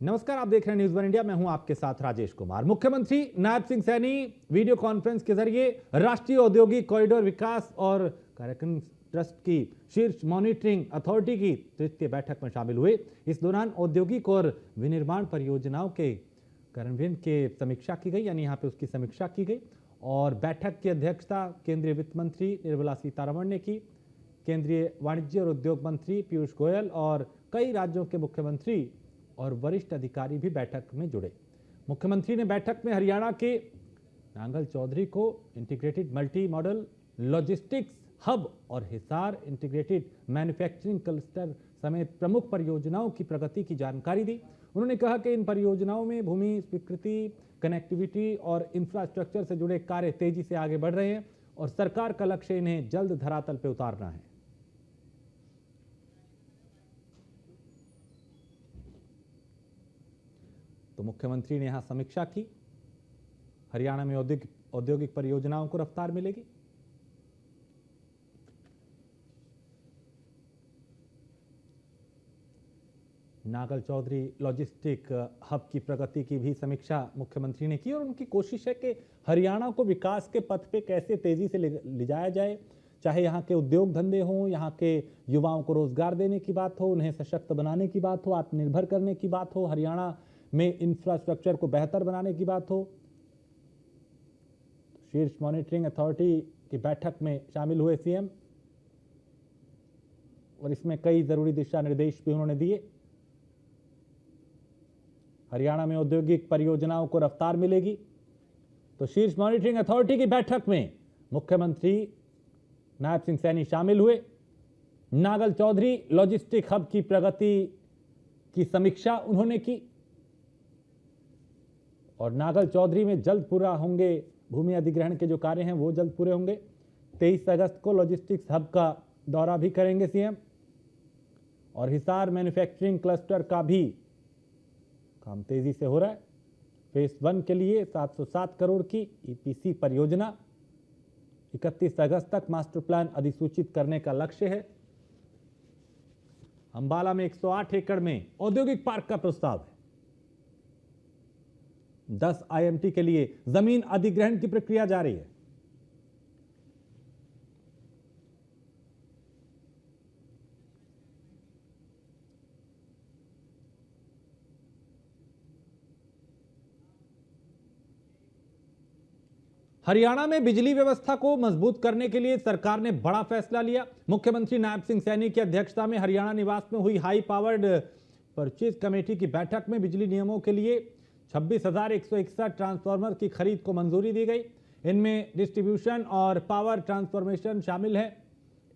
नमस्कार, आप देख रहे हैं न्यूज़ वन इंडिया। मैं हूं आपके साथ राजेश कुमार। मुख्यमंत्री नायब सिंह सैनी वीडियो कॉन्फ्रेंस के जरिए राष्ट्रीय औद्योगिक कॉरिडोर विकास और कार्यक्रम ट्रस्ट की शीर्ष मॉनिटरिंग अथॉरिटी की तृतीय बैठक में शामिल हुए। इस दौरान औद्योगिक और विनिर्माण परियोजनाओं के कार्यान्वयन के समीक्षा की गई, यानी यहाँ पे उसकी समीक्षा की गई। और बैठक की अध्यक्षता केंद्रीय वित्त मंत्री निर्मला सीतारमण ने की। केंद्रीय वाणिज्य और उद्योग मंत्री पीयूष गोयल और कई राज्यों के मुख्यमंत्री और वरिष्ठ अधिकारी भी बैठक में जुड़े। मुख्यमंत्री ने बैठक में हरियाणा के नांगल चौधरी को integrated multi modal logistics hub और हिसार इंटीग्रेटेड मैन्युफैक्चरिंग क्लस्टर समेत प्रमुख परियोजनाओं की प्रगति की जानकारी दी। उन्होंने कहा कि इन परियोजनाओं में भूमि स्वीकृति, कनेक्टिविटी और इंफ्रास्ट्रक्चर से जुड़े कार्य तेजी से आगे बढ़ रहे हैं और सरकार का लक्ष्य इन्हें जल्द धरातल पर उतारना है। तो मुख्यमंत्री ने यहां समीक्षा की। हरियाणा में औद्योगिक परियोजनाओं को रफ्तार मिलेगी। नांगल चौधरी लॉजिस्टिक हब की प्रगति की भी समीक्षा मुख्यमंत्री ने की और उनकी कोशिश है कि हरियाणा को विकास के पथ पे कैसे तेजी से ले जाया जाए। चाहे यहाँ के उद्योग धंधे हों, यहाँ के युवाओं को रोजगार देने की बात हो, उन्हें सशक्त बनाने की बात हो, आत्मनिर्भर करने की बात हो, हरियाणा में इंफ्रास्ट्रक्चर को बेहतर बनाने की बात हो। शीर्ष मॉनिटरिंग अथॉरिटी की बैठक में शामिल हुए सीएम और इसमें कई जरूरी दिशा निर्देश भी उन्होंने दिए। हरियाणा में औद्योगिक परियोजनाओं को रफ्तार मिलेगी। तो शीर्ष मॉनिटरिंग अथॉरिटी की बैठक में मुख्यमंत्री नायब सिंह सैनी शामिल हुए। नांगल चौधरी लॉजिस्टिक हब की प्रगति की समीक्षा उन्होंने की और नांगल चौधरी में जल्द पूरा होंगे भूमि अधिग्रहण के जो कार्य हैं वो जल्द पूरे होंगे। 23 अगस्त को लॉजिस्टिक्स हब का दौरा भी करेंगे सीएम और हिसार मैन्युफैक्चरिंग क्लस्टर का भी काम तेजी से हो रहा है। फेज 1 के लिए 707 करोड़ की ईपीसी परियोजना 31 अगस्त तक मास्टर प्लान अधिसूचित करने का लक्ष्य है। अंबाला में 108 एकड़ में औद्योगिक पार्क का प्रस्ताव है। 10 आईएमटी के लिए जमीन अधिग्रहण की प्रक्रिया जारी है। हरियाणा में बिजली व्यवस्था को मजबूत करने के लिए सरकार ने बड़ा फैसला लिया। मुख्यमंत्री नायब सिंह सैनी की अध्यक्षता में हरियाणा निवास में हुई हाई पावर्ड परचेज कमेटी की बैठक में बिजली नियमों के लिए 26,161 ट्रांसफार्मर की खरीद को मंजूरी दी गई। इनमें डिस्ट्रीब्यूशन और पावर ट्रांसफॉर्मेशन शामिल है,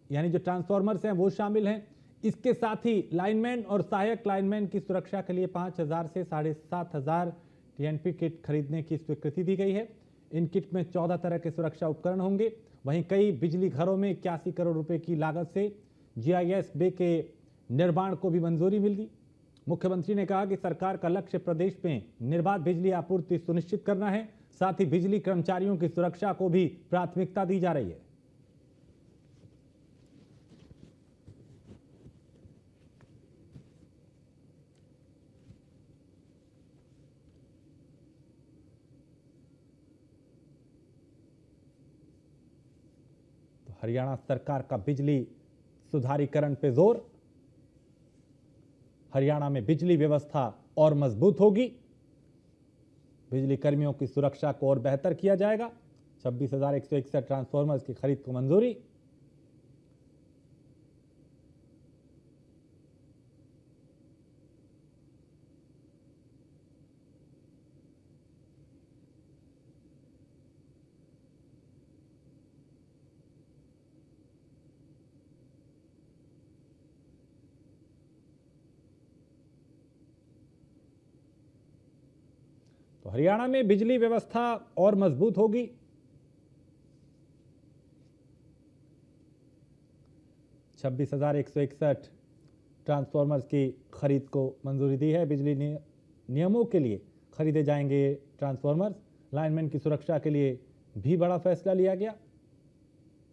यानी जो ट्रांसफार्मर्स हैं वो शामिल हैं। इसके साथ ही लाइनमैन और सहायक लाइनमैन की सुरक्षा के लिए 5,000 से 7,500 टीएनपी किट खरीदने की स्वीकृति दी गई है। इन किट में 14 तरह के सुरक्षा उपकरण होंगे। वहीं कई बिजली घरों में 81 करोड़ रुपए की लागत से जीआईएस बे के निर्माण को भी मंजूरी मिली। मुख्यमंत्री ने कहा कि सरकार का लक्ष्य प्रदेश में निर्बाध बिजली आपूर्ति सुनिश्चित करना है। साथ ही बिजली कर्मचारियों की सुरक्षा को भी प्राथमिकता दी जा रही है। तो हरियाणा सरकार का बिजली सुधारीकरण पे जोर। हरियाणा में बिजली व्यवस्था और मजबूत होगी। बिजली कर्मियों की सुरक्षा को और बेहतर किया जाएगा। 26,161 ट्रांसफार्मर्स की खरीद को मंजूरी। तो हरियाणा में बिजली व्यवस्था और मजबूत होगी। छब्बीस 26,161 ट्रांसफार्मर्स की खरीद को मंजूरी दी है। बिजली नियमों के लिए खरीदे जाएंगे ट्रांसफार्मर्स। लाइनमैन की सुरक्षा के लिए भी बड़ा फैसला लिया गया।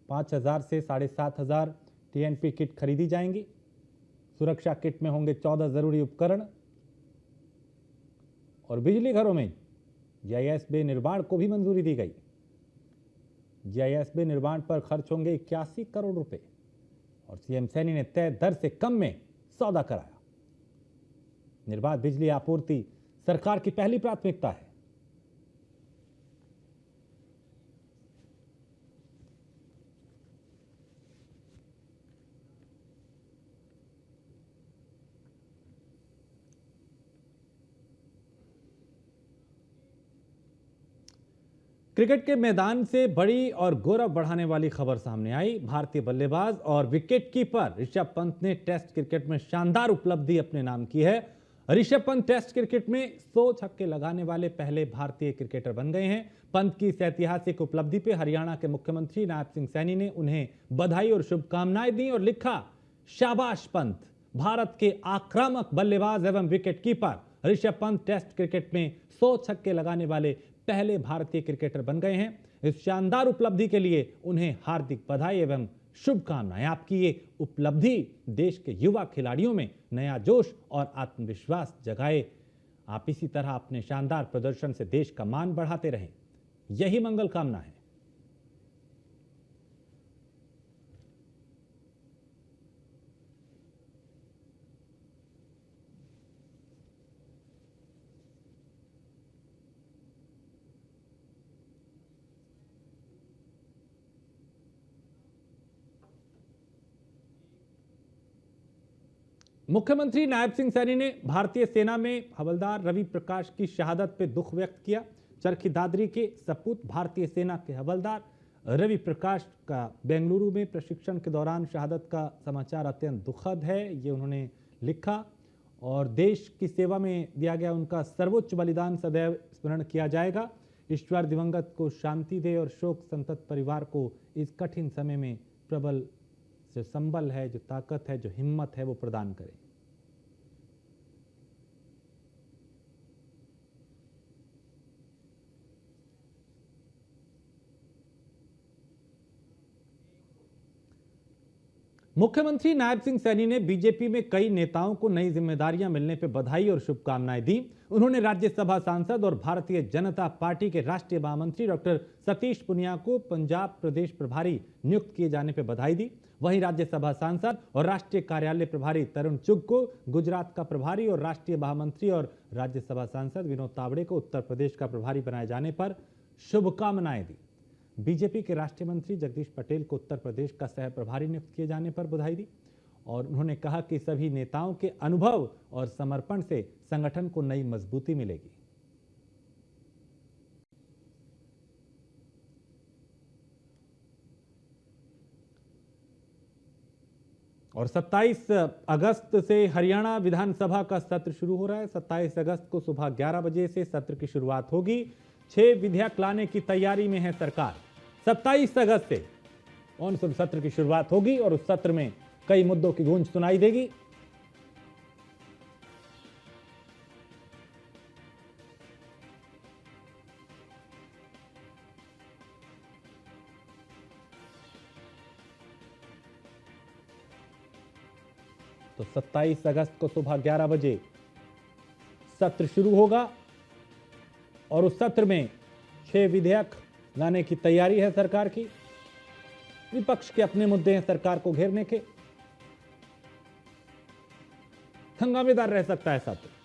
5,000 से 7,500 टीएनपी किट खरीदी जाएंगी। सुरक्षा किट में होंगे 14 जरूरी उपकरण। और बिजली घरों में जीआईएस-बे निर्माण को भी मंजूरी दी गई। जीआईएस-बे निर्माण पर खर्च होंगे 81 करोड़ रुपए और सीएम सैनी ने तय दर से कम में सौदा कराया। निर्बाध बिजली आपूर्ति सरकार की पहली प्राथमिकता है। क्रिकेट के मैदान से बड़ी और गौरव बढ़ाने वाली खबर सामने आई। भारतीय बल्लेबाज और विकेट कीपर ऋषभ पंत ने टेस्ट क्रिकेट में शानदार उपलब्धि अपने नाम की है। ऋषभ पंत टेस्ट क्रिकेट में 100 छक्के लगाने वाले पहले भारतीय क्रिकेटर बन गए हैं। पंत की इस ऐतिहासिक उपलब्धि पर हरियाणा के मुख्यमंत्री नायब सिंह सैनी ने उन्हें बधाई और शुभकामनाएं दी और लिखा, शाबाश पंत। भारत के आक्रामक बल्लेबाज एवं wicket keeper Rishabh Pant test cricket में 100 छक्के लगाने वाले पहले भारतीय क्रिकेटर बन गए हैं। इस शानदार उपलब्धि के लिए उन्हें हार्दिक बधाई एवं शुभकामनाएं। आपकी ये उपलब्धि देश के युवा खिलाड़ियों में नया जोश और आत्मविश्वास जगाए। आप इसी तरह अपने शानदार प्रदर्शन से देश का मान बढ़ाते रहें, यही मंगल कामना है। मुख्यमंत्री नायब सिंह सैनी ने भारतीय सेना में हवलदार रवि प्रकाश की शहादत पर दुख व्यक्त किया। चरखी दादरी के सपूत भारतीय सेना के हवलदार रवि प्रकाश का बेंगलुरु में प्रशिक्षण के दौरान शहादत का समाचार अत्यंत दुखद है, ये उन्होंने लिखा। और देश की सेवा में दिया गया उनका सर्वोच्च बलिदान सदैव स्मरण किया जाएगा। ईश्वर दिवंगत को शांति दे और शोक संतप्त परिवार को इस कठिन समय में प्रबल जो संबल है, जो ताकत है, जो हिम्मत है, वो प्रदान करें। मुख्यमंत्री नायब सिंह सैनी ने बीजेपी में कई नेताओं को नई जिम्मेदारियां मिलने पर बधाई और शुभकामनाएं दी। उन्होंने राज्यसभा सांसद और भारतीय जनता पार्टी के राष्ट्रीय महामंत्री डॉक्टर सतीश पुनिया को पंजाब प्रदेश प्रभारी नियुक्त किए जाने पर बधाई दी। वहीं राज्यसभा सांसद और राष्ट्रीय कार्यालय प्रभारी तरुण चुग को गुजरात का प्रभारी और राष्ट्रीय महामंत्री और राज्यसभा सांसद विनोद तावड़े को उत्तर प्रदेश का प्रभारी बनाए जाने पर शुभकामनाएं दी। बीजेपी के राष्ट्रीय मंत्री जगदीश पटेल को उत्तर प्रदेश का सह प्रभारी नियुक्त किए जाने पर बधाई दी और उन्होंने कहा कि सभी नेताओं के अनुभव और समर्पण से संगठन को नई मजबूती मिलेगी। और 27 अगस्त से हरियाणा विधानसभा का सत्र शुरू हो रहा है। 27 अगस्त को सुबह 11 बजे से सत्र की शुरुआत होगी। 6 विधेयक लाने की तैयारी में है सरकार। 27 अगस्त से मॉनसून सत्र की शुरुआत होगी और उस सत्र में कई मुद्दों की गूंज सुनाई देगी। तो 27 अगस्त को सुबह 11 बजे सत्र शुरू होगा और उस सत्र में 6 विधेयक लाने की तैयारी है सरकार की। विपक्ष के अपने मुद्दे हैं सरकार को घेरने के। हंगामेदार रह सकता है सत्र।